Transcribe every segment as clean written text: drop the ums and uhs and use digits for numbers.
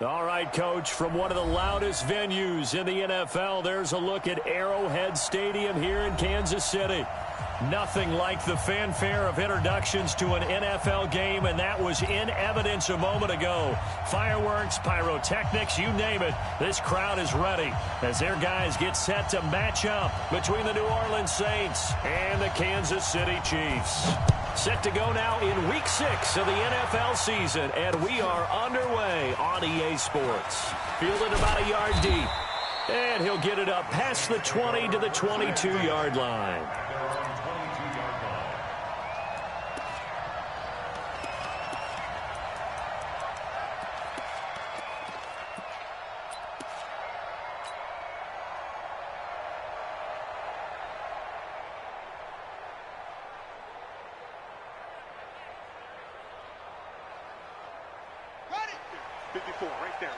All right, Coach, from one of the loudest venues in the NFL, there's a look at Arrowhead Stadium here in Kansas City. Nothing like the fanfare of introductions to an NFL game, and that was in evidence a moment ago. Fireworks, pyrotechnics, you name it. This crowd is ready as their guys get set to match up between the New Orleans Saints and the Kansas City Chiefs. Set to go now in Week 6 of the NFL season, and we are underway on EA Sports. Fielded about a yard deep, and he'll get it up past the 20 to the 22-yard line.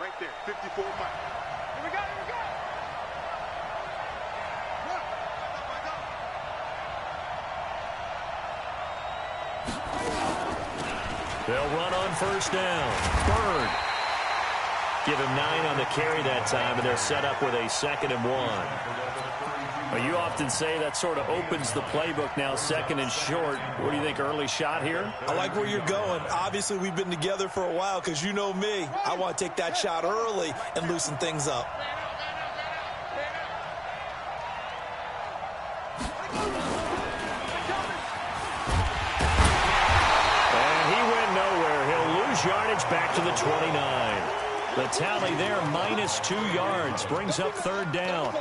Right there. 54 Mike. Here we go. They'll run on first down. Bird. Give him 9 on the carry that time, and they're set up with a 2nd and 1. Well, you often say that sort of opens the playbook now, 2nd and short. What do you think, early shot here? I like where you're going. Obviously, we've been together for a while because you know me. I want to take that shot early and loosen things up. And he went nowhere. He'll lose yardage back to the 29. The tally there, -2 yards, brings up 3rd down.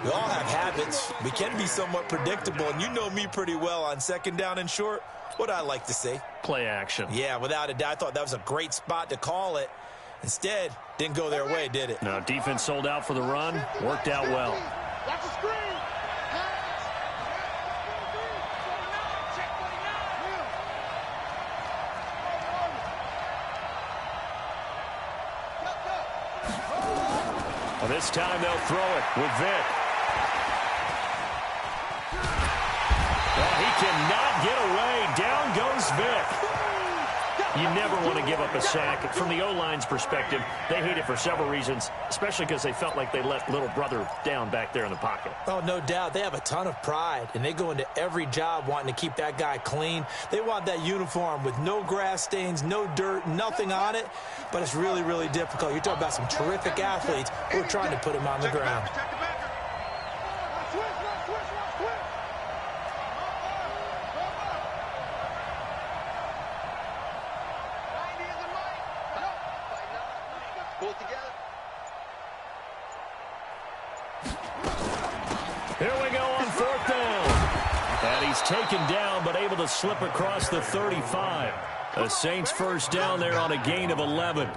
We all have habits. We can be somewhat predictable, and you know me pretty well on 2nd down and short. What I like to say? Play action. Yeah, without a doubt. I thought that was a great spot to call it. Instead, didn't go their way, did it? No, defense sold out for the run. Worked out well. Watch the screen. Well, this time they'll throw it with Vick. Well, he cannot get away. Down goes Vick. You never want to give up a sack. From the O-line's perspective, they hate it for several reasons, especially because they felt like they let little brother down back there in the pocket. Oh, no doubt. They have a ton of pride, and they go into every job wanting to keep that guy clean. They want that uniform with no grass stains, no dirt, nothing on it, but it's really, really difficult. You're talking about some terrific athletes who are trying to put him on the ground. Here we go on 4th down. And he's taken down, but able to slip across the 35. The Saints 1st down there on a gain of 11.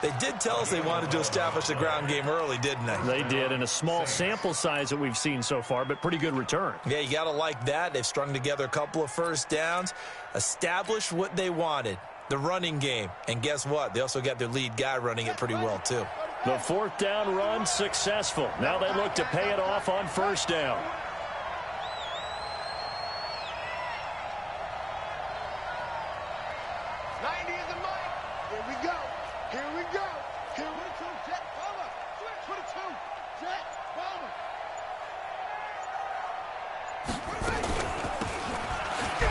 They did tell us they wanted to establish the ground game early, didn't they? They did, in a small sample size that we've seen so far, but pretty good return. Yeah, you got to like that. They've strung together a couple of 1st downs, established what they wanted, the running game. And guess what? They also got their lead guy running it pretty well, too. The 4th down run successful. Now they look to pay it off on 1st down.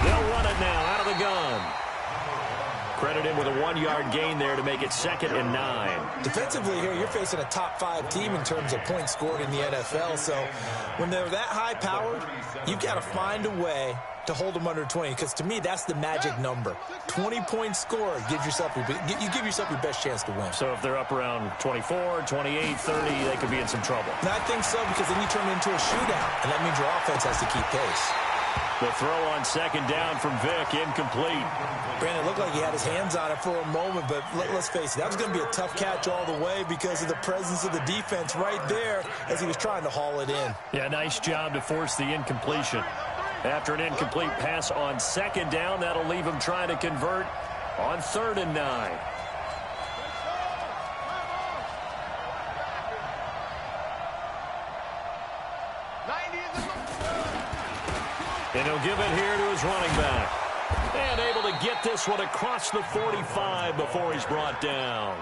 They'll run it now out of the gun. Credit him with a 1-yard gain there to make it 2nd and 9. Defensively here, you're facing a top-5 team in terms of points scored in the NFL. So when they're that high-powered, you've got to find a way to hold them under 20. Because to me, that's the magic number. 20 points scored. You give yourself your best chance to win. So if they're up around 24, 28, 30, they could be in some trouble. And I think so, because then you turn it into a shootout. And that means your offense has to keep pace. The throw on 2nd down from Vick, incomplete. Brandon, it looked like he had his hands on it for a moment, but let's face it, that was going to be a tough catch all the way because of the presence of the defense right there as he was trying to haul it in. Yeah, nice job to force the incompletion. After an incomplete pass on 2nd down, that'll leave him trying to convert on 3rd and 9. And he'll give it here to his running back. And able to get this one across the 45 before he's brought down.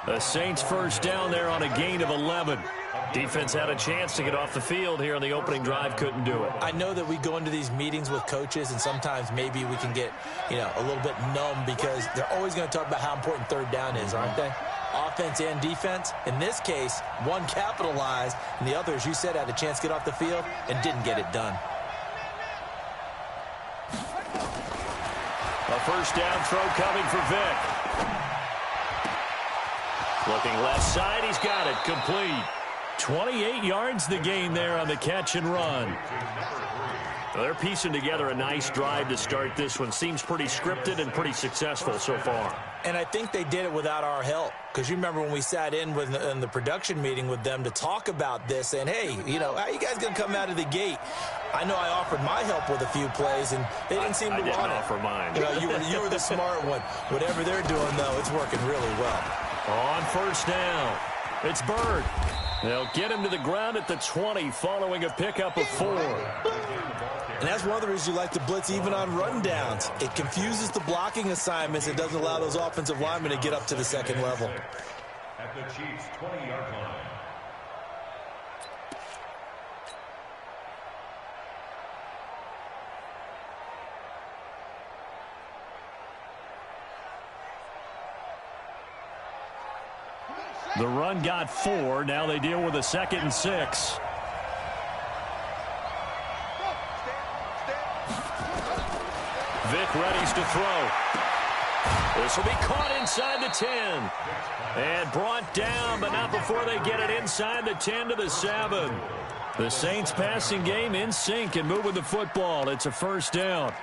The Saints first down there on a gain of 11. Defense had a chance to get off the field here on the opening drive, couldn't do it. I know that we go into these meetings with coaches, and sometimes maybe we can get, a little bit numb because they're always going to talk about how important third down is, aren't they? Offense and defense. In this case, one capitalized, and the other, as you said, had a chance to get off the field and didn't get it done. A first down throw coming for Vic. Looking left side, he's got it, complete. 28 yards the gain there on the catch and run. Well, they're piecing together a nice drive to start this one. Seems pretty scripted and pretty successful so far. And I think they did it without our help. Because you remember when we sat in the production meeting with them to talk about this, and hey, how you guys going to come out of the gate? I know I offered my help with a few plays, and they didn't seem to want it. I didn't offer mine. You were the smart one. Whatever they're doing, though, it's working really well. On first down, it's Bird. They'll get him to the ground at the 20 following a pickup of 4. And that's one of the reasons you like to blitz even on rundowns. It confuses the blocking assignments. It doesn't allow those offensive linemen to get up to the second level. At the Chiefs' 20-yard line. The run got 4. Now they deal with a 2nd and 6. Vic readies to throw. This will be caught inside the 10. And brought down, but not before they get it inside the 10 to the 7. The Saints passing game in sync and moving the football. It's a first down.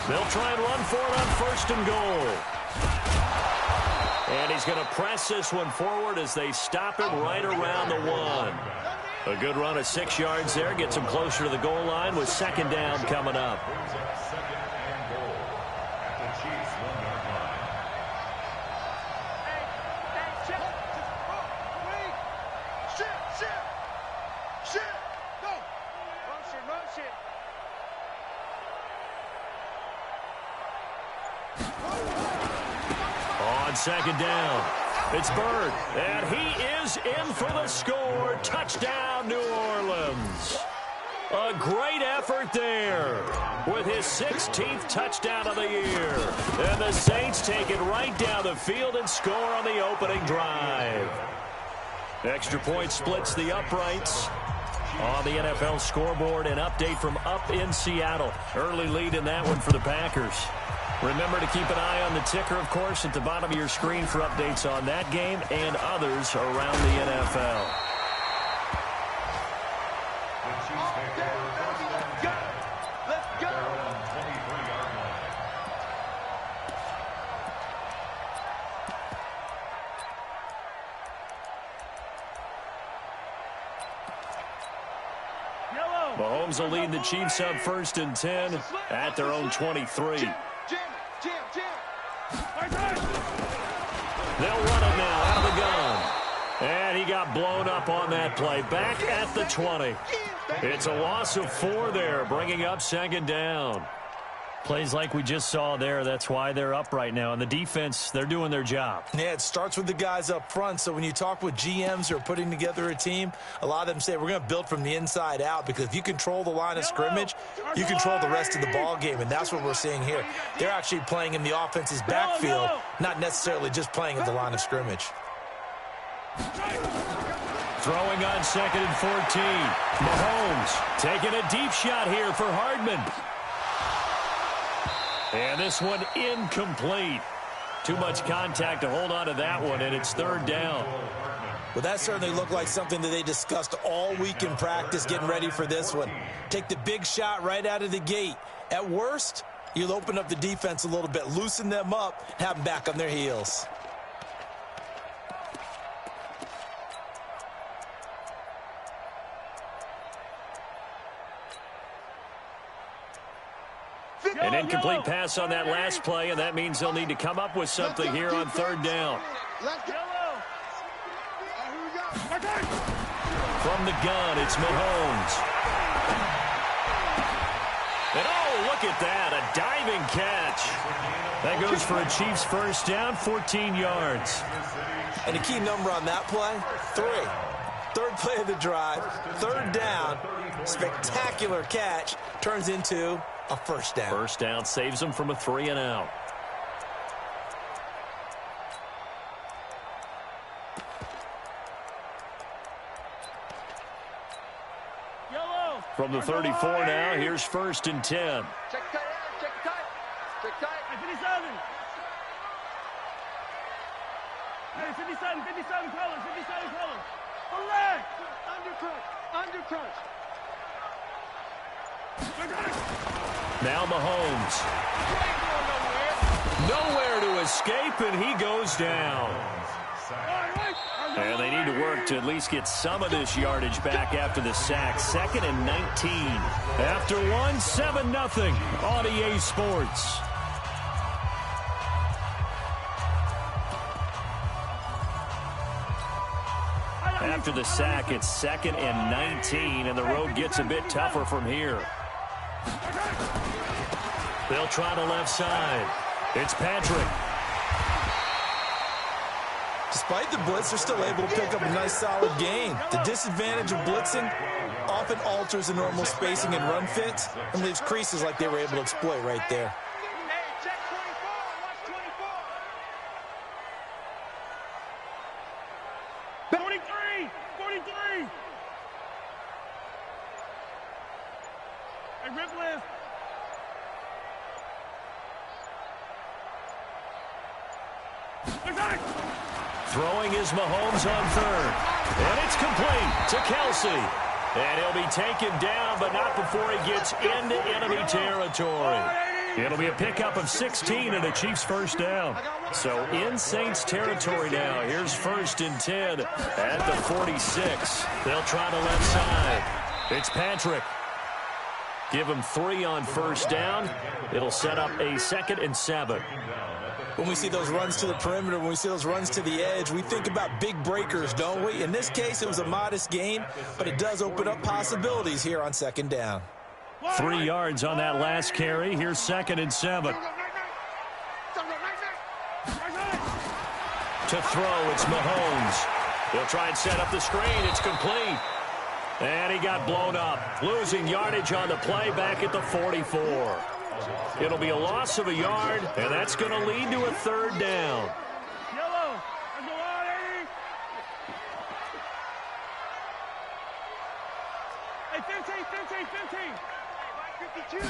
They'll try and run for it on first and goal. And he's going to press this one forward as they stop him right around the 1. A good run of 6 yards there. Gets him closer to the goal line with second down coming up. On second down, it's Bird, and he is in for the score. Touchdown, New Orleans. A great effort there with his 16th touchdown of the year. And the Saints take it right down the field and score on the opening drive. Extra point splits the uprights. On the NFL scoreboard, an update from up in Seattle. Early lead in that one for the Packers. Remember to keep an eye on the ticker, of course, at the bottom of your screen for updates on that game and others around the NFL. Mahomes will lead the Chiefs up first and 10 at their own 23. They'll run it now out of the gun. And he got blown up on that play. Back at the 20. It's a loss of 4 there, bringing up second down. Plays like we just saw there, that's why they're up right now. And the defense, they're doing their job. Yeah, it starts with the guys up front. So when you talk with GMs who are putting together a team, a lot of them say we're going to build from the inside out, because if you control the line of scrimmage, you control the rest of the ball game, and that's what we're seeing here. They're actually playing in the offense's backfield, not necessarily just playing at the line of scrimmage. Throwing on 2nd and 14. Mahomes taking a deep shot here for Hardman. And this one incomplete. Too much contact to hold on to that one, and it's third down. Well, that certainly looked like something that they discussed all week in practice, getting ready for this one. Take the big shot right out of the gate. At worst, you'll open up the defense a little bit, loosen them up, have them back on their heels. An incomplete pass on that last play, and that means they'll need to come up with something here on third down. From the gun, it's Mahomes. And oh, look at that, a diving catch. That goes for a Chiefs first down, 14 yards. And the key number on that play, 3. Third play of the drive, third down, spectacular catch, turns into a first down. First down saves them from a 3-and-out. From the 34 now, here's 1st and 10. Check tight, check tight, check tight. 57. Hey, 57, 57 colors, 57 colors. Collect. Undercrunch. Now Mahomes. Nowhere to escape, and he goes down. And they need to work to at least get some of this yardage back after the sack. 2nd and 19. After one, 7-0 on EA Sports. After the sack, it's 2nd and 19, and the road gets a bit tougher from here. They'll try the left side. It's Patrick. Despite the blitz, they're still able to pick up a nice, solid gain. The disadvantage of blitzing often alters the normal spacing and run fits and leaves creases like they were able to exploit right there. Hey, check 24. Watch 24. 43. Hey, rip list. Throwing is Mahomes on 3rd. And it's complete to Kelsey. And he'll be taken down, but not before he gets into enemy territory. It'll be a pickup of 16 and a Chiefs first down. So in Saints territory now. Here's 1st and 10 at the 46. They'll try the left side. It's Patrick. Give him 3 on first down. It'll set up a 2nd and 7. When we see those runs to the perimeter, when we see those runs to the edge, we think about big breakers, don't we? In this case, it was a modest gain, but it does open up possibilities here on 2nd down. 3 yards on that last carry. Here's 2nd and 7. To throw, it's Mahomes. He'll try and set up the screen. It's complete. And he got blown up. Losing yardage on the play back at the 44. It'll be a loss of a yard, and that's going to lead to a 3rd down. Yellow. On the line, 80. Hey, 15. 52.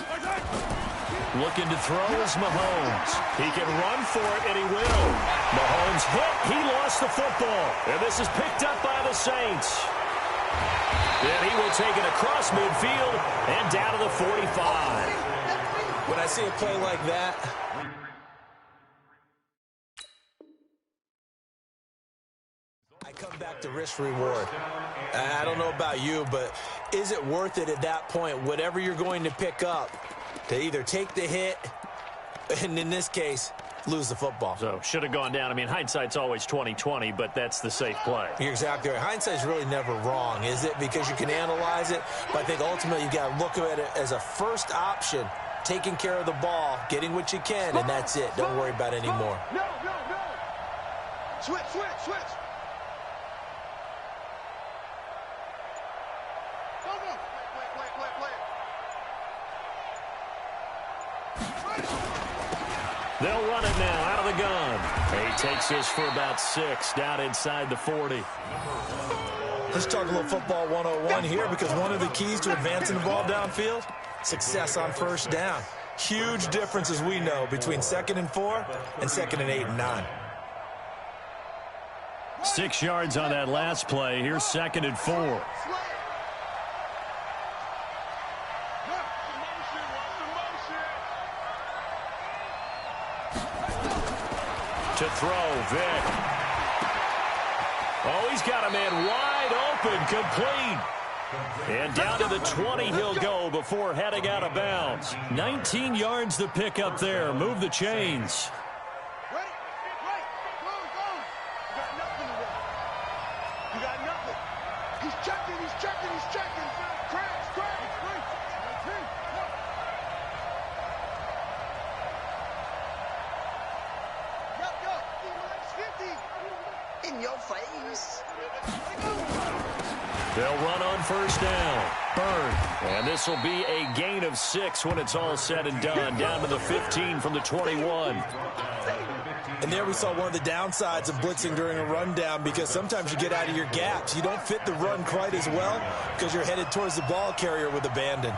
Looking to throw is Mahomes. He can run for it, and he will. Mahomes hit. He lost the football. And this is picked up by the Saints. And he will take it across midfield and down to the 45. When I see a play like that, I come back to risk reward. I don't know about you, but is it worth it at that point, whatever you're going to pick up, to either take the hit, and in this case, lose the football? So should have gone down. I mean, hindsight's always 20/20, but that's the safe play. You're exactly right. Hindsight's really never wrong, is it? Because you can analyze it, but I think ultimately you got to look at it as a first option. Taking care of the ball, getting what you can, and that's it. Don't worry about it anymore. No. Switch. Go. Play. They'll run it now out of the gun. He takes this for about 6 down inside the 40. Let's talk a little football 101 here, because one of the keys to advancing the ball downfield, success on first down. Huge difference, as we know, between 2nd and 4 and 2nd and 8 and 9. 6 yards on that last play. Here's 2nd and 4. To throw, Vic. Oh, he's got a man wide open, complete. And down to the 20 he'll go before heading out of bounds. 19 yards to pick up there. Move the chains. Ready? Go. You got nothing. He's checking. They'll run on first down. Bird. And this will be a gain of 6 when it's all said and done. Down to the 15 from the 21. And there we saw one of the downsides of blitzing during a rundown, because sometimes you get out of your gaps. You don't fit the run quite as well because you're headed towards the ball carrier with abandon.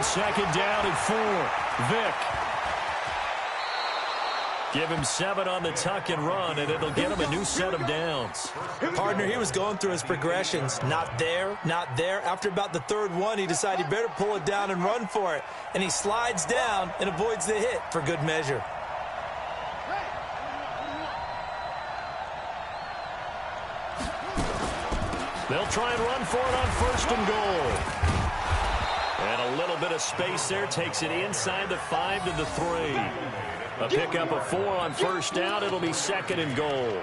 Second down and 4. Vic. Give him 7 on the tuck and run, and it'll get him a new set of downs. Partner, he was going through his progressions. Not there, not there. After about the third one, he decided he better pull it down and run for it. And he slides down and avoids the hit for good measure. They'll try and run for it on first and goal. And a little bit of space there takes it inside the 5 to the 3. A pickup of 4 on first down. It'll be second and goal.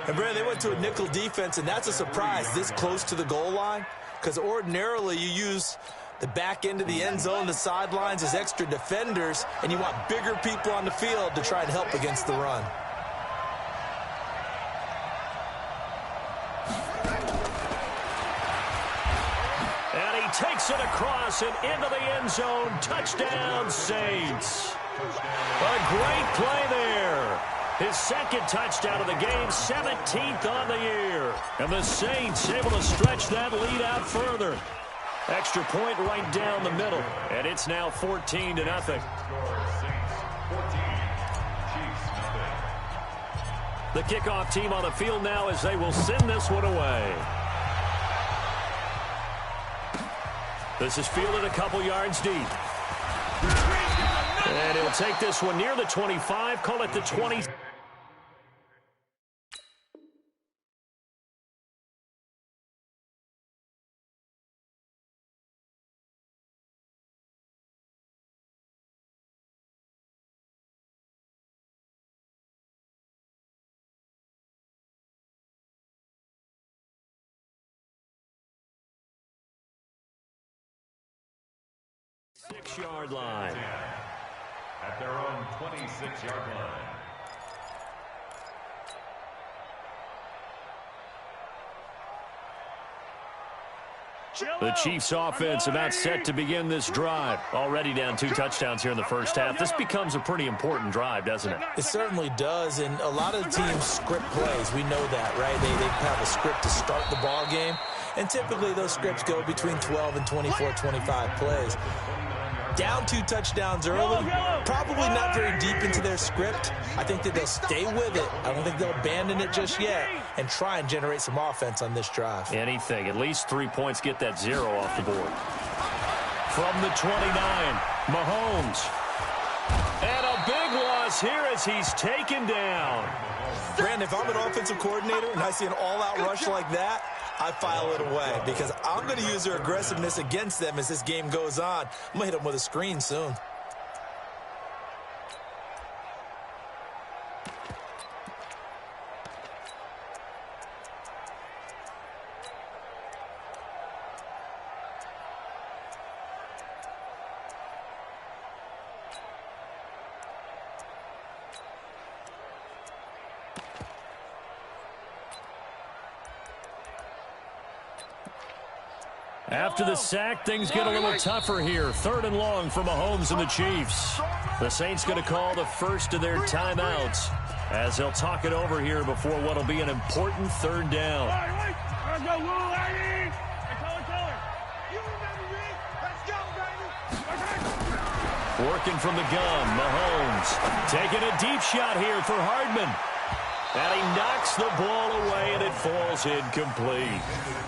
And, Brad, they went to a nickel defense, and that's a surprise this close to the goal line, because ordinarily you use the back end of the end zone, the sidelines as extra defenders, and you want bigger people on the field to try and help against the run. Takes it across and into the end zone. Touchdown, Saints. A great play there. His second touchdown of the game, 17th on the year. And the Saints able to stretch that lead out further. Extra point right down the middle. And it's now 14-0. The kickoff team on the field now as they will send this one away. This is fielded a couple yards deep. And he'll take this one near the 25, call it the 20. Six-yard line. At their own 26-yard line. The Chiefs offense about set to begin this drive. Already down 2 touchdowns here in the first half. This becomes a pretty important drive, doesn't it? It certainly does, and a lot of the teams script plays. We know that, right? They have a script to start the ball game, and typically those scripts go between 12 and 24, 25 plays. Down 2 touchdowns early, probably not very deep into their script. I think that they'll stay with it. I don't think they'll abandon it just yet and try and generate some offense on this drive. Anything. At least 3 points, get that 0 off the board. From the 29, Mahomes. And a big loss here as he's taken down. Brandon, if I'm an offensive coordinator and I see an all-out rush like that, I file it away because I'm going to use their aggressiveness against them as this game goes on. I'm going to hit them with a screen soon. After the sack, things get a little tougher here. 3rd and long for Mahomes and the Chiefs. The Saints going to call the first of their timeouts as they'll talk it over here before what will be an important 3rd down. Working from the gun, Mahomes taking a deep shot here for Hardman. And he knocks the ball away, and it falls incomplete.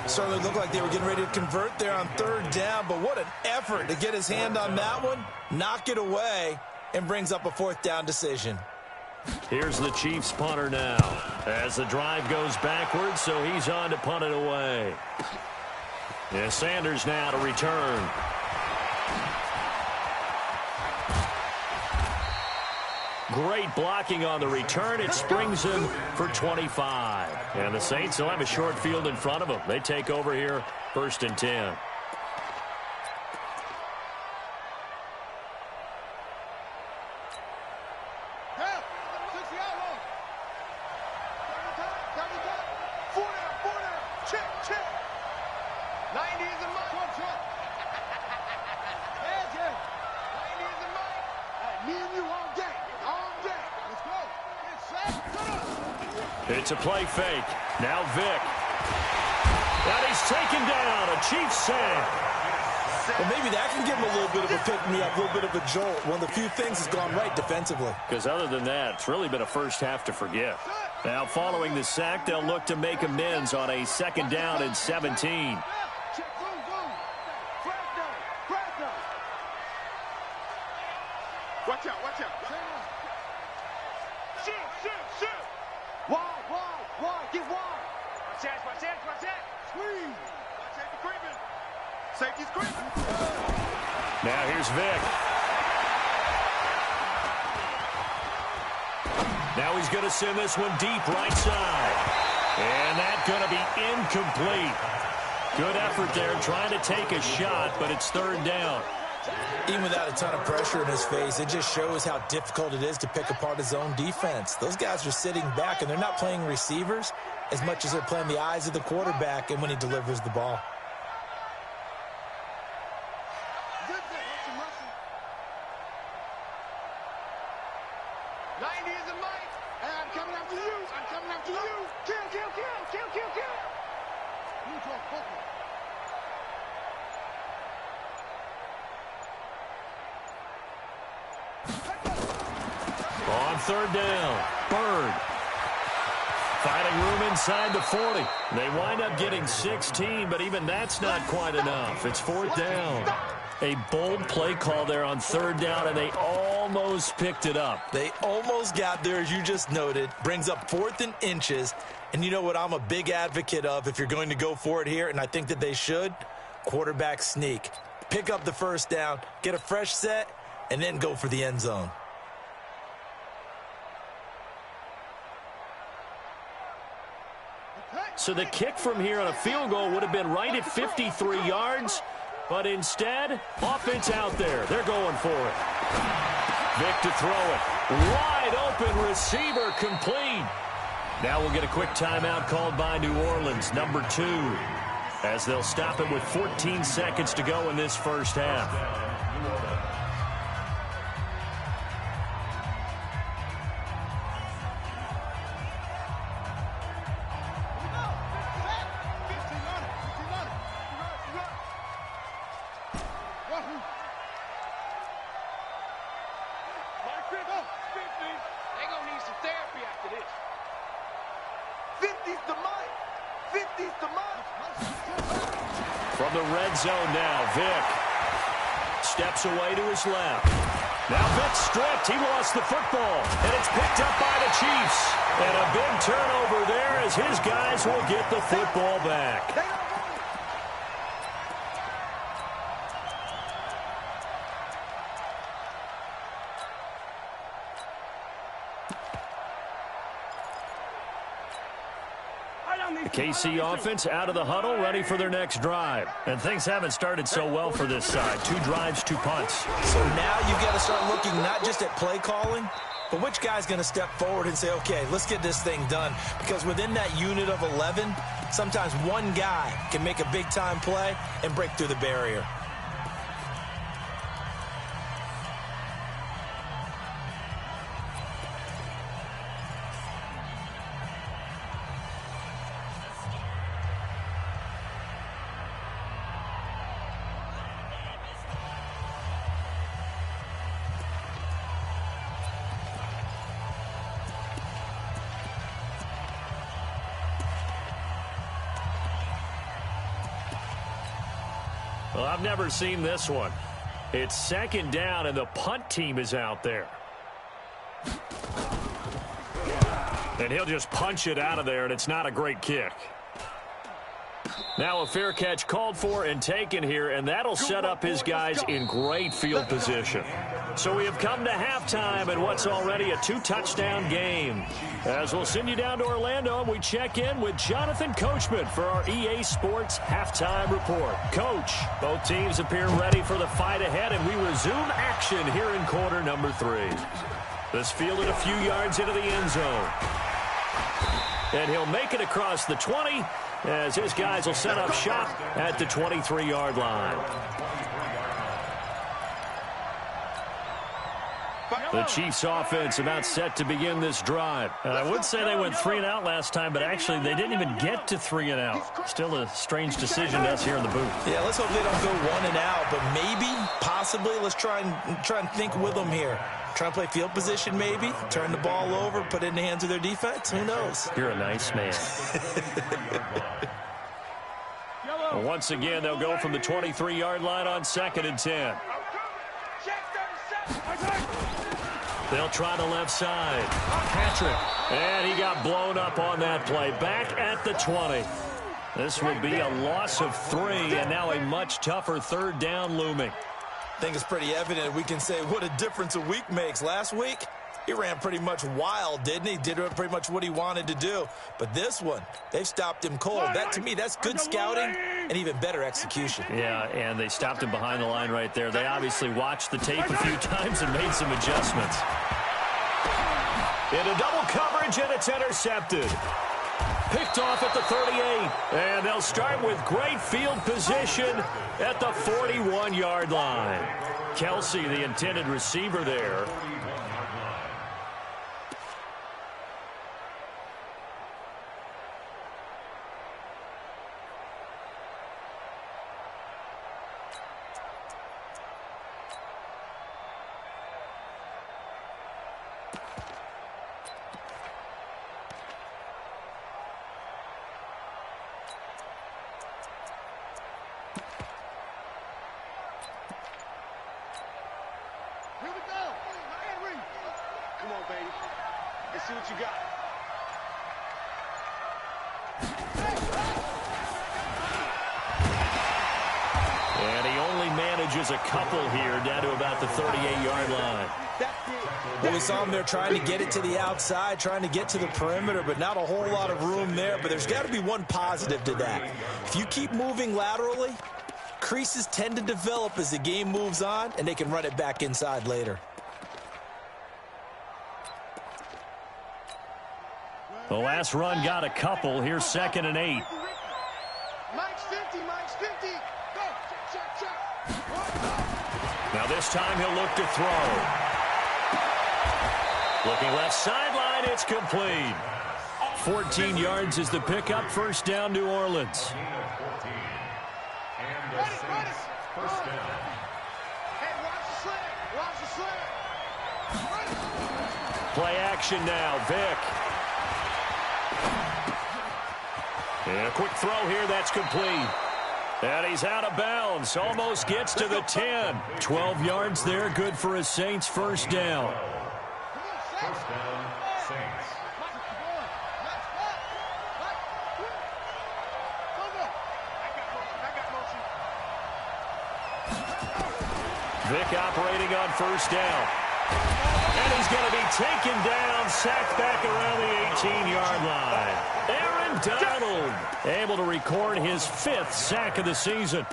Certainly looked like they were getting ready to convert there on 3rd down, but what an effort to get his hand on that one, knock it away, and brings up a 4th down decision. Here's the Chiefs punter now as the drive goes backwards, so he's on to punt it away. Yeah, Sanders now to return. great blocking on the return. It springs him for 25. And the Saints will have a short field in front of them. They take over here, 1st and 10. It's a play fake. Now Vic. And he's taken down. A Chiefs sack. Well, maybe that can give him a little bit of a pick-me-up, a little bit of a jolt. One of the few things has gone right defensively. Because other than that, it's really been a first half to forget. Now, following the sack, they'll look to make amends on a 2nd down and 17. Watch out, watch out. Shoot. Wide, get wide. Watch that. Squeeze. Watch safety creeping. Safety's creeping. Now here's Vic. Now he's going to send this one deep right side. And that's going to be incomplete. Good effort there trying to take a shot, but it's 3rd down. Even without a ton of pressure in his face, it just shows how difficult it is to pick apart his own defense. Those guys are sitting back, and they're not playing receivers as much as they're playing the eyes of the quarterback and when he delivers the ball. On 3rd down, Bird. Finding room inside the 40. They wind up getting 16, but even that's not quite enough. It's 4th down. A bold play call there on 3rd down, and they almost picked it up. They almost got there, as you just noted. Brings up 4th and inches. And you know what I'm a big advocate of if you're going to go for it here, and I think that they should? Quarterback sneak. Pick up the 1st down, get a fresh set, and then go for the end zone. So the kick from here on a field goal would have been right at 53 yards, but instead, offense out there. They're going for it. Vic to throw it. Wide open receiver complete. Now we'll get a quick timeout called by New Orleans, number 2, as they'll stop it with 14 seconds to go in this 1st half. From the red zone now, Vic steps away to his left. Now Vic stripped. He lost the football, and it's picked up by the Chiefs. And a big turnover there as his guys will get the football back. The KC offense out of the huddle, ready for their next drive. And things haven't started so well for this side. 2 drives, 2 punts. So now you've got to start looking not just at play calling, but which guy's going to step forward and say, okay, let's get this thing done. Because within that unit of 11, sometimes one guy can make a big-time play and break through the barrier. Well, I've never seen this one. It's 2nd down, and the punt team is out there. And he'll just punch it out of there, and it's not a great kick. Now a fair catch called for and taken here, and that'll set up his guys in great field position. So we have come to halftime in what's already a 2-touchdown game. As we'll send you down to Orlando, we check in with Jonathan Coachman for our EA Sports Halftime Report. Coach, both teams appear ready for the fight ahead, and we resume action here in quarter number 3. This fielded a few yards into the end zone. And he'll make it across the 20 as his guys will set up shop at the 23-yard line. The Chiefs offense about set to begin this drive. I would say they went 3 and out last time, but actually they didn't even get to 3 and out. Still a strange decision to us here in the booth. Yeah, let's hope they don't go 1 and out, but maybe, possibly, let's try and think with them here. Try and play field position maybe, turn the ball over, put it in the hands of their defense. Who knows? You're a nice man. Well, once again, they'll go from the 23-yard line on 2nd and 10. They'll try the left side. Patrick. And he got blown up on that play. Back at the 20. This will be a loss of 3, and now a much tougher 3rd down looming. I think it's pretty evident. We can say what a difference a week makes. Last week, he ran pretty much wild, didn't he? Did pretty much what he wanted to do. But this one, they've stopped him cold. That, to me, that's good scouting and even better execution. Yeah, and they stopped him behind the line right there. They obviously watched the tape a few times and made some adjustments. Into double coverage, and it's intercepted. Picked off at the 38, and they'll start with great field position at the 41-yard line. Kelsey, the intended receiver there. Come on, baby. Let's see what you got. And he only manages a couple here down to about the 38-yard line. Well, we saw him there trying to get it to the outside, trying to get to the perimeter, but not a whole lot of room there. But there's got to be one positive to that. If you keep moving laterally, creases tend to develop as the game moves on, and they can run it back inside later. The last run got a couple. Here's 2nd and 8. Mike's 50, Mike's 50. Go, check. Now this time he'll look to throw. Looking left sideline, it's complete. 14 yards is the pickup. 1st down, New Orleans. First down. Hey, watch the slant. Play action now, Vic. And a quick throw here, that's complete. And he's out of bounds, almost gets to the 10. 12 yards there, good for a Saints 1st down. First down, Saints. Vic operating on 1st down. And he's going to be taken down, sacked back around the 18-yard line. Aaron Donald able to record his 5th sack of the season.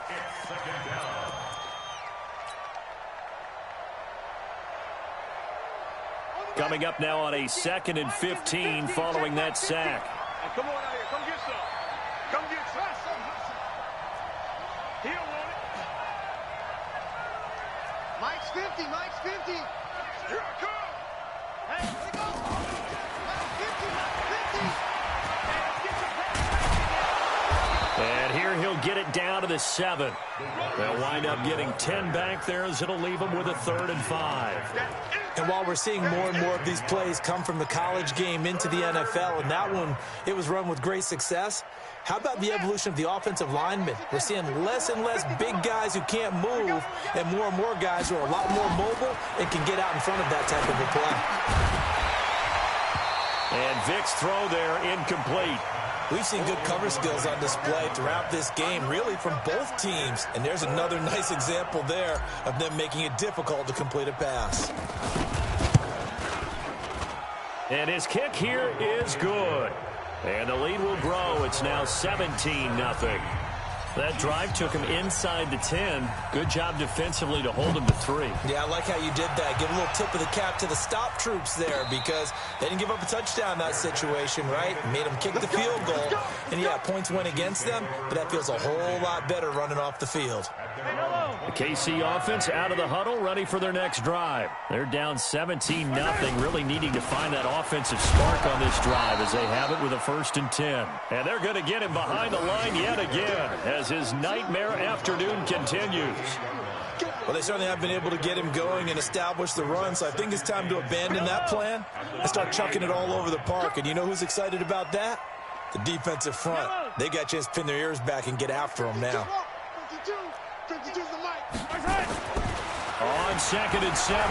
Coming up now on a 2nd and 15 following that sack. Come on out here. Come get some. Come get some. He don't want it. Mike's 50. Mike's 50. Here I come. Hey, here we go. Mike's 50. Mike's 50. And here he'll get it down to the 7. They'll wind up getting 10 back there as it'll leave them with a 3rd and 5. And while we're seeing more and more of these plays come from the college game into the NFL, and that one, it was run with great success, how about the evolution of the offensive linemen? We're seeing less and less big guys who can't move and more guys who are a lot more mobile and can get out in front of that type of a play. And Vic's throw there incomplete. We've seen good cover skills on display throughout this game, really from both teams. And there's another nice example there of them making it difficult to complete a pass. And his kick here is good. And the lead will grow. It's now 17-0. That drive took him inside the 10. Good job defensively to hold him to 3. Yeah, I like how you did that. Give a little tip of the cap to the stop troops there because they didn't give up a touchdown in that situation, right? Made them kick the field goal. And, yeah, points went against them, but that feels a whole lot better running off the field. The KC offense out of the huddle, ready for their next drive. They're down 17-0, really needing to find that offensive spark on this drive as they have it with a 1st and 10. And they're going to get him behind the line yet again as his nightmare afternoon continues. Well, they certainly have been able to get him going and establish the run, so I think it's time to abandon that plan and start chucking it all over the park. And you know who's excited about that? The defensive front. They got a chance to pin their ears back and get after him now. On 2nd and 7,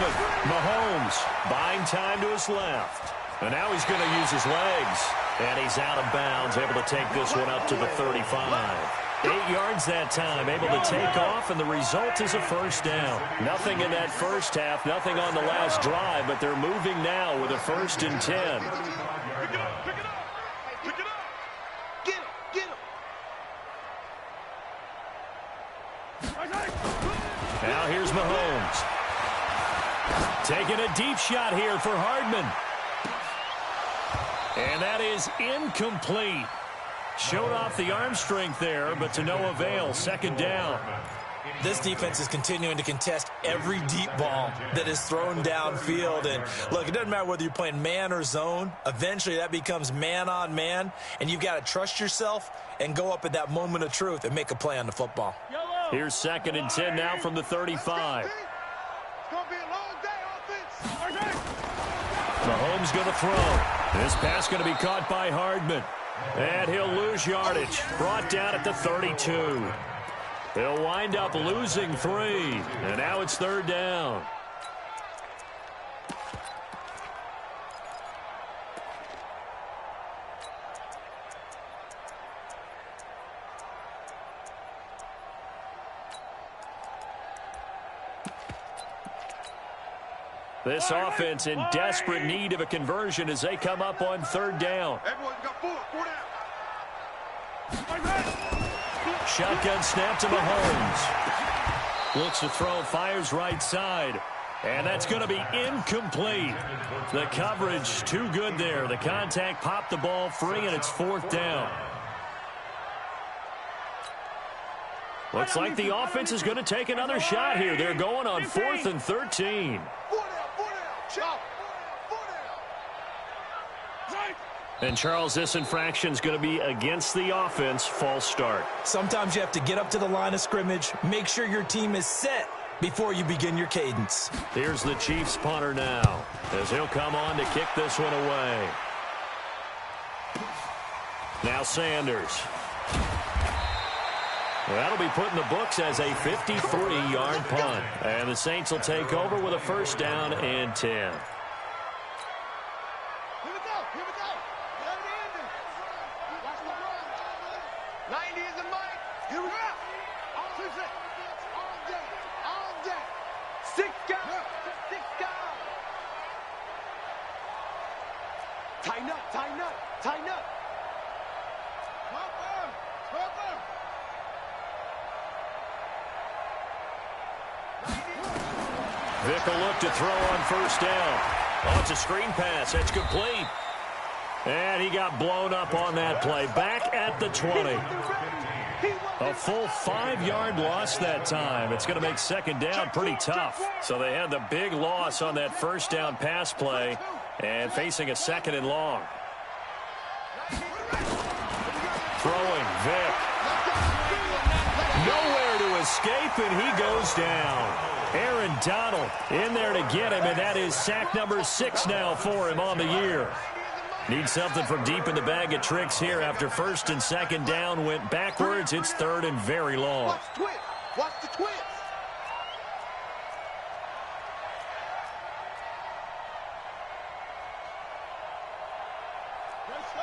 Mahomes buying time to his left. And now he's going to use his legs. And he's out of bounds, able to take this one up to the 35. 8 yards that time, able to take off, and the result is a 1st down. Nothing in that first half, nothing on the last drive, but they're moving now with a 1st and 10. Now here's Mahomes. Taking a deep shot here for Hardman. And that is incomplete. Showed off the arm strength there, but to no avail. 2nd down. This defense is continuing to contest every deep ball that is thrown downfield. And, look, it doesn't matter whether you're playing man or zone. Eventually, that becomes man-on-man, and you've got to trust yourself and go up at that moment of truth and make a play on the football. Here's 2nd and 10 now from the 35. Mahomes going to throw. This pass going to be caught by Hardman. And he'll lose yardage. Brought down at the 32. He'll wind up losing 3. And now it's 3rd down. This offense in desperate need of a conversion as they come up on 3rd down. Everyone's got 4 down. Shotgun snap to Mahomes. Looks to throw, fires right side. And that's going to be incomplete. The coverage too good there. The contact popped the ball free, and it's 4th down. Looks like the offense is going to take another shot here. They're going on 4th and 13. And, Charles, this infraction is going to be against the offense. False start. Sometimes you have to get up to the line of scrimmage, make sure your team is set before you begin your cadence. Here's the Chiefs punter now as he'll come on to kick this one away. Now Sanders. That'll be put in the books as a 53-yard punt. And the Saints will take over with a 1st down and 10. Here we go. Here we go. Let it in. Watch the run. 90 is the mic. Here we go. All day. All day. 6 guys. 6 guys. Tighten up. Tighten up. Tighten up. Vick will look to throw on 1st down. Oh, it's a screen pass. That's complete. And he got blown up on that play. Back at the 20. A full 5-yard loss that time. It's going to make 2nd down pretty tough. So they had the big loss on that 1st down pass play and facing a 2nd and long. Throwing, Vick. Nowhere to escape, and he goes down. Aaron Donald in there to get him, and that is sack number 6 now for him on the year. Need something from deep in the bag of tricks here after 1st and 2nd down went backwards. It's 3rd and very long. Watch the twist. Watch the twist. Let's go.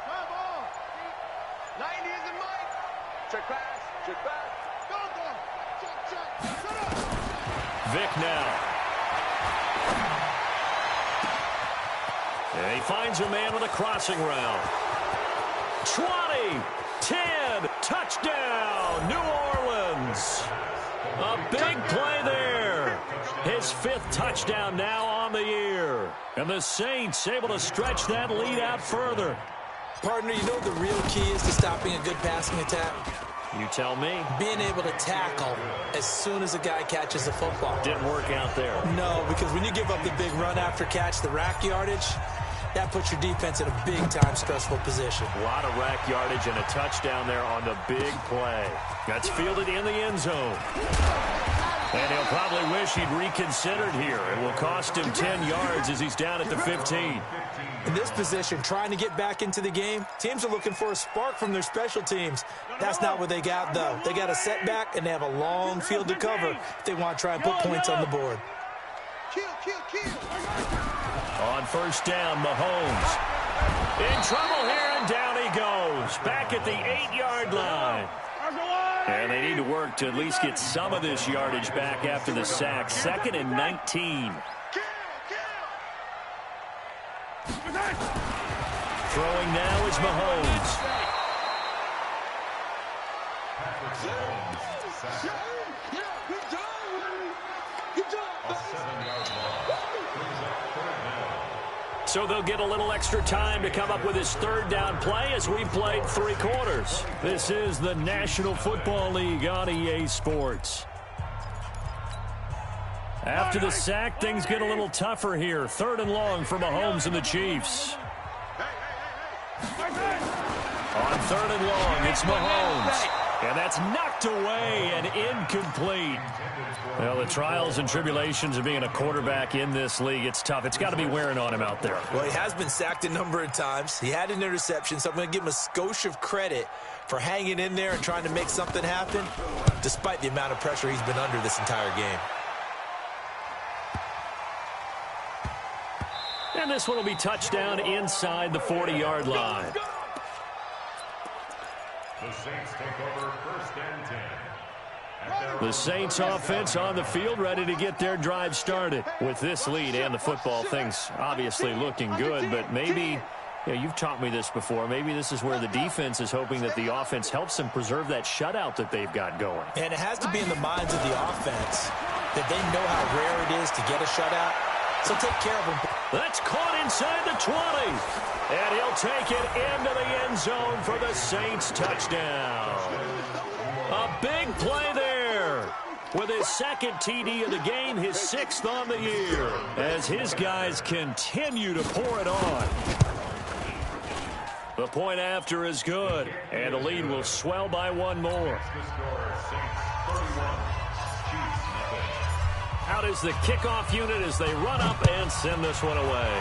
Come on. Check pass. Check back. Go, go. Check, check. Set up. Vic now. And he finds a man with a crossing route. 20, 10, touchdown, New Orleans. A big play there. His 5th touchdown now on the year. And the Saints able to stretch that lead out further. Partner, you know the real key is to stopping a good passing attack? You tell me. Being able to tackle as soon as a guy catches the football. Didn't work out there. No, because when you give up the big run after catch, the rack yardage, that puts your defense in a big-time stressful position. A lot of rack yardage and a touchdown there on the big play. That's fielded in the end zone. And he'll probably wish he'd reconsidered here. It will cost him 10 yards as he's down at the 15. In this position, trying to get back into the game, teams are looking for a spark from their special teams. That's not what they got, though. They got a setback, and they have a long field to cover if they want to try and put points on the board. On first down, Mahomes. In trouble here, and down he goes. Back at the 8-yard line. And they need to work to at least get some of this yardage back after the sack. 2nd and 19. Throwing now is Mahomes. So they'll get a little extra time to come up with his 3rd down play as we've played 3 quarters. This is the National Football League on EA Sports. After the sack, things get a little tougher here. 3rd and long for Mahomes and the Chiefs. On 3rd and long, it's Mahomes. And that's knocked away and incomplete. Well, the trials and tribulations of being a quarterback in this league, it's tough. It's got to be wearing on him out there. Well, he has been sacked a number of times. He had an interception, so I'm going to give him a skosh of credit for hanging in there and trying to make something happen, despite the amount of pressure he's been under this entire game. And this one will be touchdown inside the 40-yard line. The Saints take over 1st and 10. The Saints offense on the field, ready to get their drive started. With this lead and the football, things obviously looking good, but maybe, you've taught me this before, maybe this is where the defense is hoping that the offense helps them preserve that shutout that they've got going. And it has to be in the minds of the offense that they know how rare it is to get a shutout, so take care of them. That's caught inside the 20. And he'll take it into the end zone for the Saints touchdown. A big play there. With his 2nd TD of the game, his 6th on the year. As his guys continue to pour it on. The point after is good. And the lead will swell by 1 more. Out is the kickoff unit as they run up and send this one away.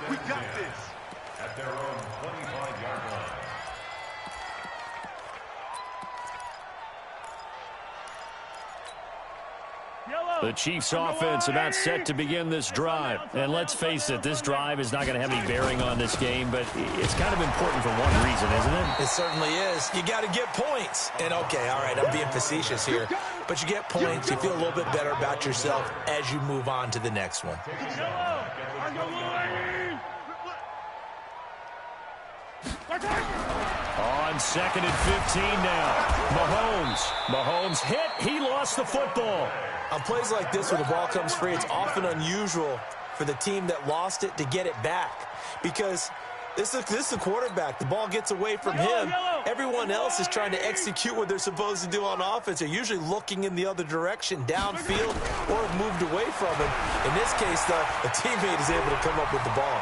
We got this. At their own 25-yard line. The Chiefs offense about set to begin this drive. And let's face it, this drive is not going to have any bearing on this game, but it's kind of important for one reason, isn't it? It certainly is. You got to get points. And okay, all right, I'm being facetious here, but you get points, you feel a little bit better about yourself as you move on to the next one. On 2nd and 15 now. Mahomes hit. He lost the football. On plays like this where the ball comes free, it's often unusual for the team that lost it to get it back because this is the quarterback. The ball gets away from him. Everyone else is trying to execute what they're supposed to do on offense. They're usually looking in the other direction, downfield, or have moved away from him. In this case, though, a teammate is able to come up with the ball.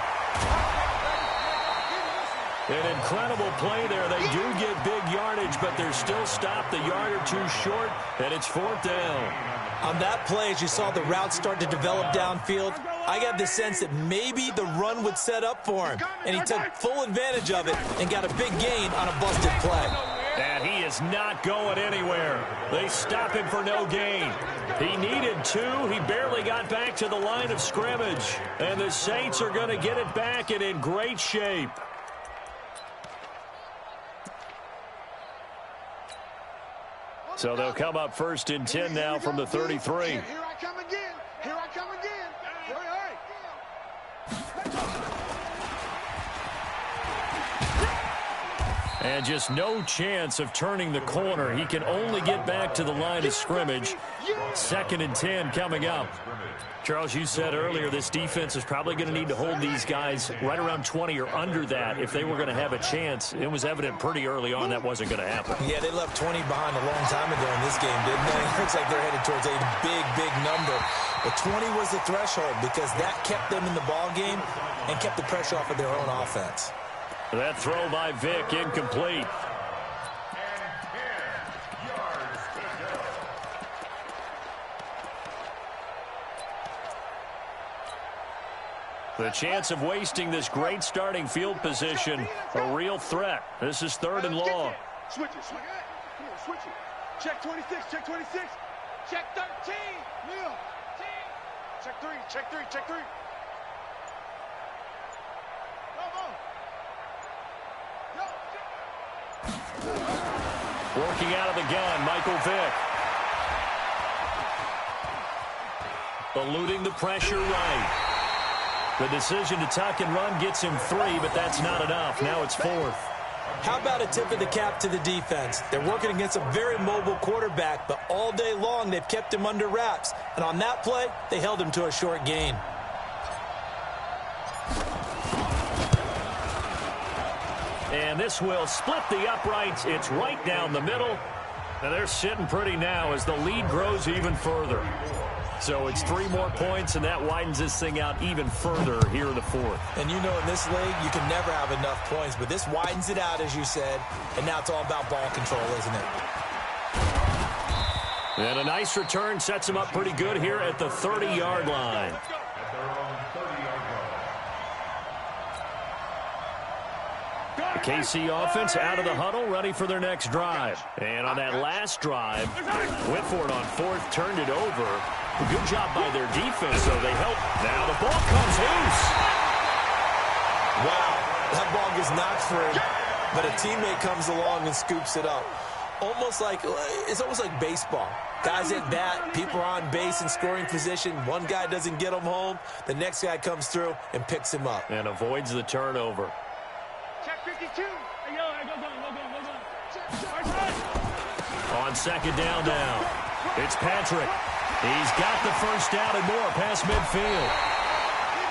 An incredible play there. They do get big yardage, but they're still stopped a yard or two short, and it's 4th down. On that play, as you saw the route start to develop downfield, I got the sense that maybe the run would set up for him, and he took full advantage of it and got a big gain on a busted play. And he is is not going anywhere. They stop him for no gain. He needed 2. He barely got back to the line of scrimmage. And the Saints are going to get it back and in great shape. So they'll come up 1st and 10 now from the 33. Here I come again. Here I come again. Hurry. And just no chance of turning the corner. He can only get back to the line of scrimmage. 2nd and 10 coming up. Charles, you said earlier this defense is probably going to need to hold these guys right around 20 or under that if they were going to have a chance. It was evident pretty early on that wasn't going to happen. Yeah, they left 20 behind a long time ago in this game, didn't they? It looks like they're headed towards a big number. But 20 was the threshold because that kept them in the ball game and kept the pressure off of their own offense. That throw by Vick incomplete. The chance of wasting this great starting field position, a real threat. This is 3rd and long. Switch it. Come on, switch it. Check 26. Check 26. Check 13. Neil. Check 3. Check 3. Check 3. Working out of the gun, Michael Vick. Eluding the pressure right. The decision to tuck and run gets him 3, but that's not enough. Now it's 4th. How about a tip of the cap to the defense? They're working against a very mobile quarterback, but all day long they've kept him under wraps. And on that play, they held him to a short gain. And this will split the uprights. It's right down the middle. And they're sitting pretty now as the lead grows even further. So it's 3 more points, and that widens this thing out even further here in the 4th. And you know in this league, you can never have enough points, but this widens it out, as you said, and now it's all about ball control, isn't it? And a nice return sets him up pretty good here at the 30-yard line. The KC offense out of the huddle, ready for their next drive. And on that last drive, Whitford on 4th turned it over. Good job by their defense, so they help. Now the ball comes loose. Wow, that ball gets knocked free, but a teammate comes along and scoops it up. It's almost like baseball. Guys at bat, people are on base in scoring position. One guy doesn't get him home. The next guy comes through and picks him up. And avoids the turnover. Check 52. On 2nd down now, it's Patrick. He's got the 1st down and more past midfield.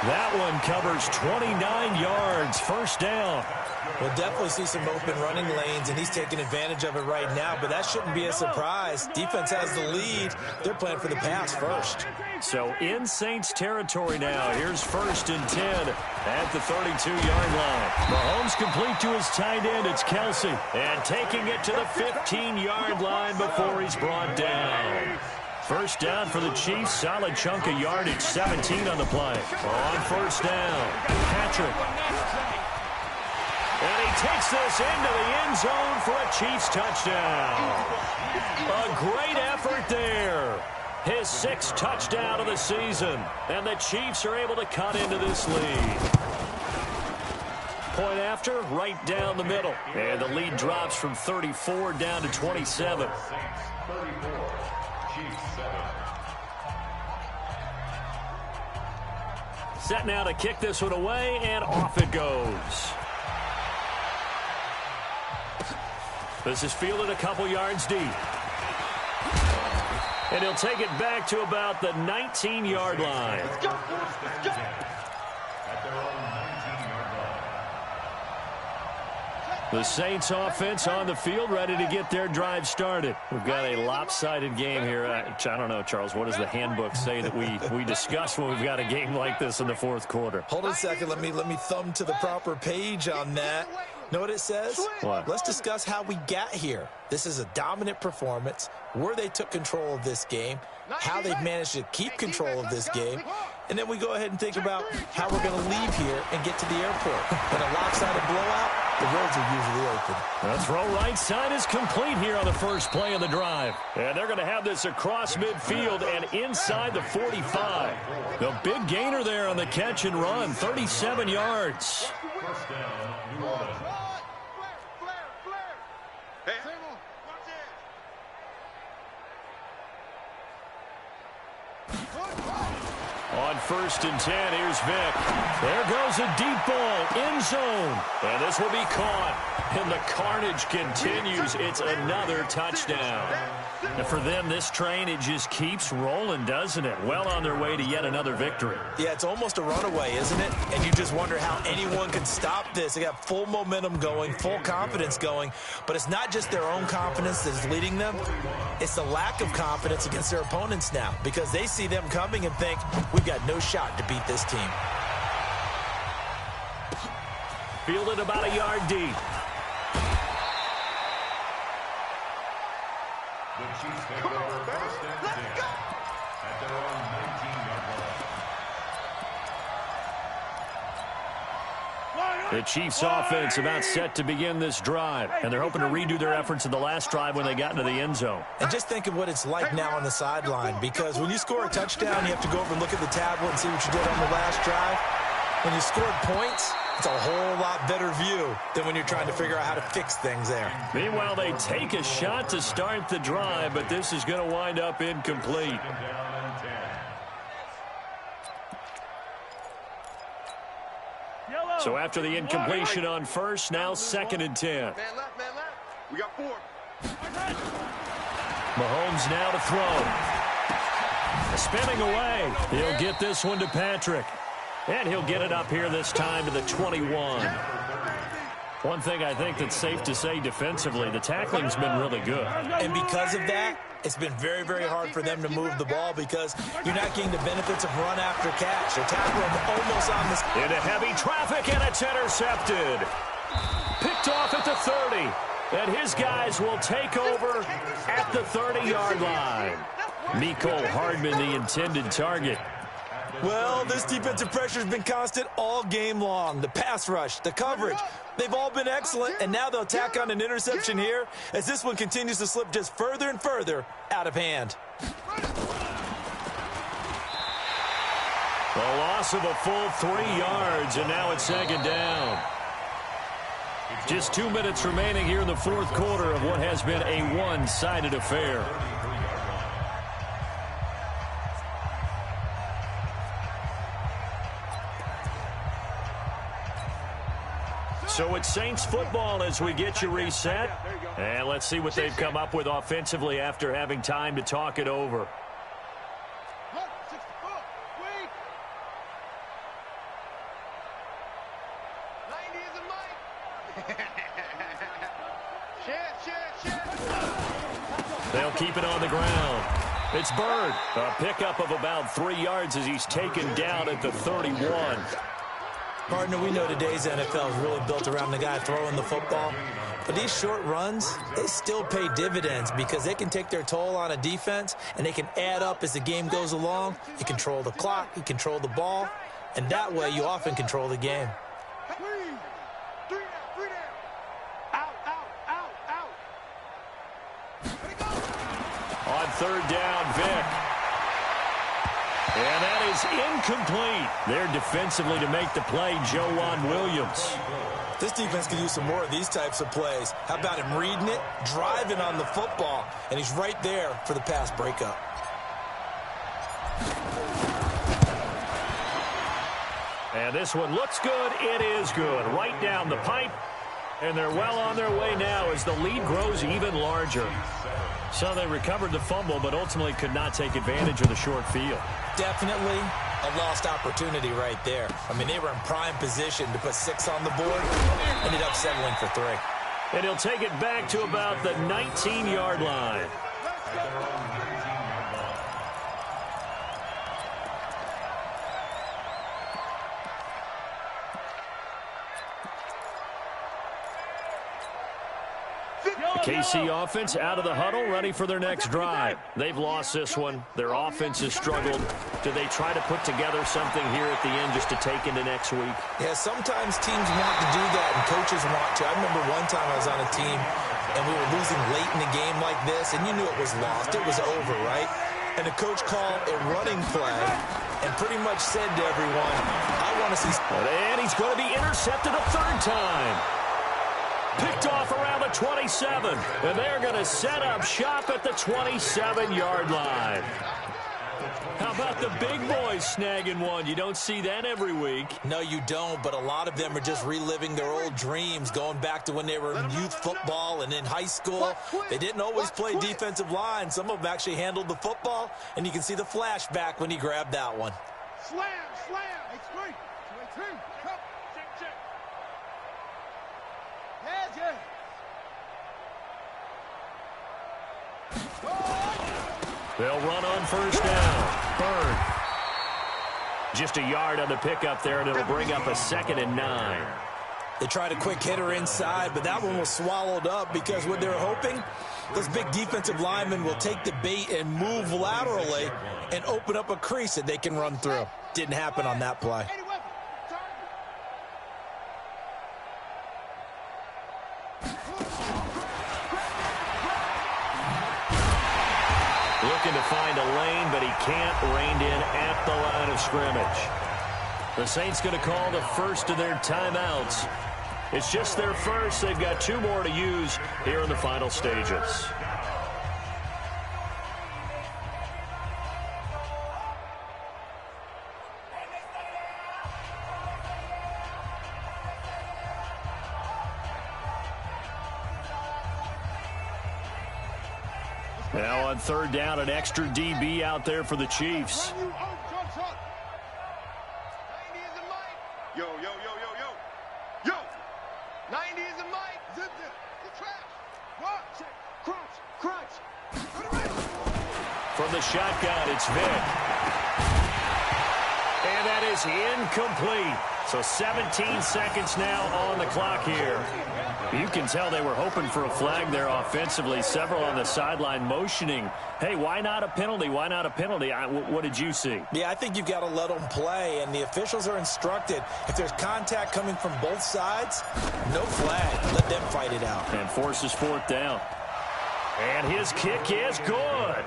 That one covers 29 yards, 1st down. We'll definitely see some open running lanes, and he's taking advantage of it right now, but that shouldn't be a surprise. Defense has the lead. They're playing for the pass first. So in Saints territory now. Here's 1st and 10 at the 32-yard line. Mahomes complete to his tight end. It's Kelsey. And taking it to the 15-yard line before he's brought down. 1st down for the Chiefs. Solid chunk of yardage. 17 on the play. On 1st down, Patrick. And he takes this into the end zone for a Chiefs touchdown. A great effort there. His 6th touchdown of the season. And the Chiefs are able to cut into this lead. Point after, right down the middle. And the lead drops from 34 down to 27. Set now to kick this one away, and off it goes. This is fielded a couple yards deep. And he'll take it back to about the 19-yard line. Let's go. Let's go. The Saints offense on the field, ready to get their drive started. We've got a lopsided game here. I don't know, Charles, what does the handbook say that we discuss when we've got a game like this in the 4th quarter? Hold on a second. Let me thumb to the proper page on that. Know what it says? What? Let's discuss how we got here. This is a dominant performance, where they took control of this game, how they've managed to keep control of this game, and then we go ahead and think about how we're going to leave here and get to the airport. In a lopsided blowout, the roads are usually open. The throw right side is complete here on the first play of the drive. And they're going to have this across midfield and inside the 45. The big gainer there on the catch and run, 37 yards. First down, New Orleans. On 1st and 10, here's Vick. There goes a deep ball, end zone. And this will be caught. And the carnage continues. It's another touchdown. And for them, this train, it just keeps rolling, doesn't it? Well on their way to yet another victory. Yeah, it's almost a runaway, isn't it? And you just wonder how anyone can stop this. They got full momentum going, full confidence going. But it's not just their own confidence that's leading them. It's the lack of confidence against their opponents now, because they see them coming and think, we've got no shot to beat this team. Fielded about a yard deep. The Chiefs take over first and 10 at their own 19-yard line. The Chiefs offense about set to begin this drive, and they're hoping to redo their efforts in the last drive when they got into the end zone. And just think of what it's like now on the sideline, because when you score a touchdown, you have to go over and look at the tablet and see what you did on the last drive. When you scored points, it's a whole lot better view than when you're trying to figure out how to fix things there. Meanwhile, they take a shot to start the drive, but this is going to wind up incomplete. Down and 10. So after the incompletion on first, now 2nd and 10. Man left, man left. We got 4. Mahomes now to throw. Spinning away. He'll get this one to Patrick. And he'll get it up here this time to the 21. One thing I think that's safe to say defensively, the tackling's been really good. And because of that, it's been very, very hard for them to move the ball, because you're not getting the benefits of run after catch. They're tackling almost on this. Into heavy traffic, and it's intercepted. Picked off at the 30. And his guys will take over at the 30-yard line. Mecole Hardman, the intended target. Well, this defensive pressure has been constant all game long. The pass rush, the coverage, they've all been excellent, and now they'll tack on an interception here as this one continues to slip just further and further out of hand. A loss of a full 3 yards, and now it's 2nd down. Just 2 minutes remaining here in the fourth quarter of what has been a one-sided affair. So it's Saints football as we get you reset. And let's see what they've come up with offensively after having time to talk it over. They'll keep it on the ground. It's Bird. A pickup of about 3 yards as he's taken down at the 31. Partner, we know today's NFL is really built around the guy throwing the football. But these short runs, they still pay dividends because they can take their toll on a defense, and they can add up as the game goes along. You control the clock, you control the ball, and that way you often control the game. On 3rd down, Vick. And that is incomplete. There defensively to make the play, Joejuan Williams. This defense could use some more of these types of plays. How about him reading it, driving on the football, and he's right there for the pass breakup. And this one looks good. It is good. Right down the pipe. And they're well on their way now as the lead grows even larger. So they recovered the fumble, but ultimately could not take advantage of the short field. Definitely a lost opportunity right there. I mean, they were in prime position to put 6 on the board. Ended up settling for 3. And he'll take it back to about the 19-yard line. KC offense out of the huddle, ready for their next drive. They've lost this one. Their offense has struggled. Do they try to put together something here at the end just to take into next week? Yeah, sometimes teams want to do that, and coaches want to. I remember one time I was on a team, and we were losing late in the game like this, and you knew it was lost. It was over, right? And the coach called a running play and pretty much said to everyone, I want to see... And he's going to be intercepted a third time. Picked off around the 27. And they're going to set up shop at the 27-yard line. How about the big boys snagging one? You don't see that every week. No, you don't, but a lot of them are just reliving their old dreams, going back to when they were in youth football and in high school. They didn't always play defensive line. Some of them actually handled the football, and you can see the flashback when he grabbed that one. Slam, slam. H3. 2-2. Come. Check. Yeah. They'll run on first down. Bird. Just a yard on the pickup there, and it'll bring up a 2nd and 9. They tried a quick hitter inside, but that one was swallowed up because what they're hoping, those big defensive linemen will take the bait and move laterally and open up a crease that they can run through. Didn't happen on that play. Looking to find a lane, but he can't. Reined in at the line of scrimmage. The Saints going to call the first of their timeouts. It's just their first. They've got 2 more to use here in the final stages. Now on third down, an extra DB out there for the Chiefs. Yo. 90 is the mic. Zip it. The trash. What? Crunch. From the shotgun, it's Vic. And that is incomplete. So 17 seconds now on the clock here. You can tell they were hoping for a flag there offensively. Several on the sideline motioning. Hey, why not a penalty? Why not a penalty? What did you see? Yeah, I think you've got to let them play, and the officials are instructed. If there's contact coming from both sides, no flag. Let them fight it out. And forces 4th down. And his kick is good.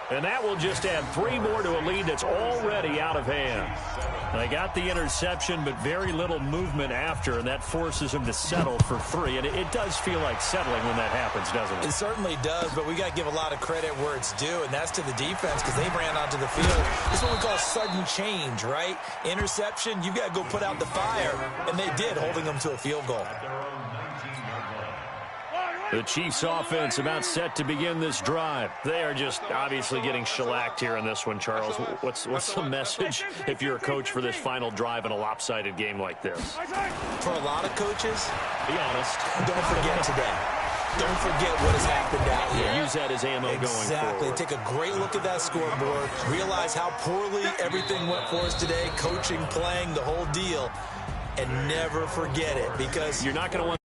And that will just add 3 more to a lead that's already out of hand. They got the interception, but very little movement after, and that forces them to settle for 3. And it does feel like settling when that happens, doesn't it? It certainly does, but we got to give a lot of credit where it's due, and that's to the defense because they ran onto the field. This is what we call sudden change, right? Interception, you've got to go put out the fire, and they did, holding them to a field goal. The Chiefs offense about set to begin this drive. They are just obviously getting shellacked here in this one, Charles. What's the message if you're a coach for this final drive in a lopsided game like this? For a lot of coaches, be honest. Don't forget today. Don't forget what has happened out here. Use that as ammo going forward. Exactly. Take a great look at that scoreboard. Realize how poorly everything went for us today. Coaching, playing, the whole deal. And never forget it because you're not going to want